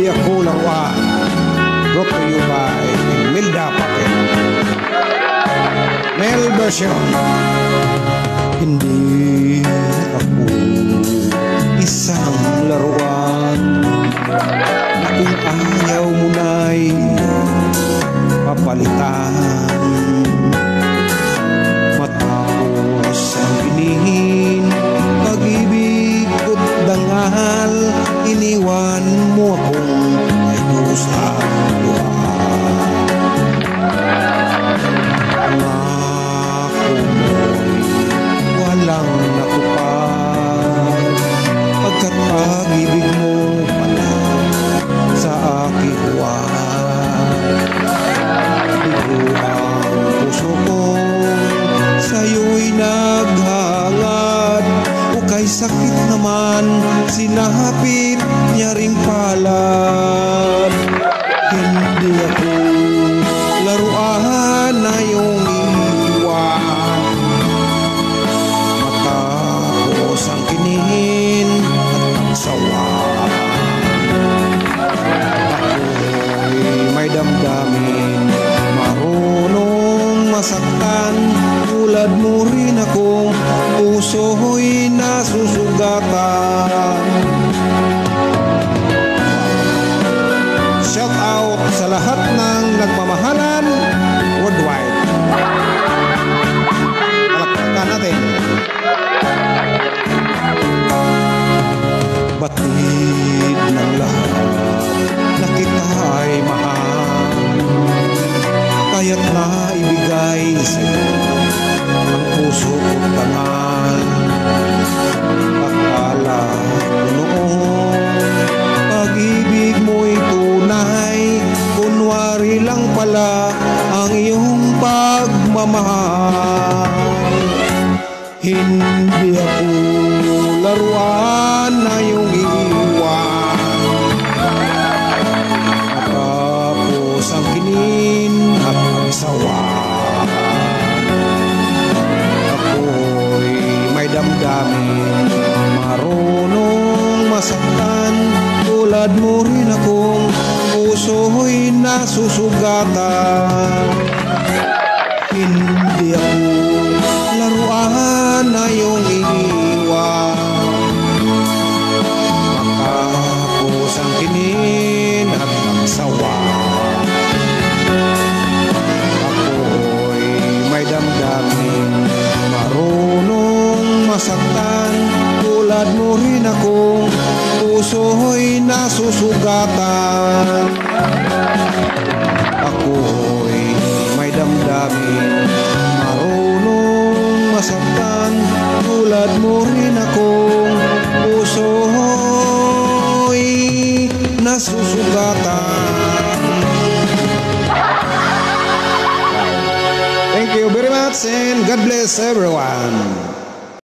Hindi Ako Laruan. Brought to you by Imelda Paquet. Male version. Hindi ako isang laruan na kung ayaw mo na'y papalitan. Matapos ang inihin, pag-ibig at dangal, iniwan mo akong may kusang luhan. Pangako mo'y walang natupad, pagkat pag-ibig mo pala sa aking huwag. Bigo ang puso ko, sa'yo'y naghangad, o kay sakit naman, sinahapit niya ring palad. Hindi ako laruan na iyong iwan. Matapos ang kinin at ang sawa, ako'y may damdamin, marunong masaktan. Tulad mo rin akong puso'y nasusugatan. Shout out sa lahat ng nagmamahalan worldwide. Palakpakan natin. Batid ng lahat na kita ay mahal, kaya't naibigay sa'yo ang puso ko't tangal. Akala ko noon pag-ibig mo'y tunay, kunwari lang pala ang iyong pagmamahal. Hindi ako laruan na iyong iiwan. Matapos ang kinin at ang sawa, ako'y may damdamin, marunong masaktan. Tulad mo rin akong puso'y nasusugatan. Hindi ako laruan na iyong iiwan. Matapos ang kinin at ang sawa, ako'y may damdamin, marunong masaktan. Tulad mo rin akong puso'y nasusugatan. Ako'y may damdamin, marunong masaktan. Tulad mo rin akong puso'y nasusugatan. Thank you very much and God bless everyone.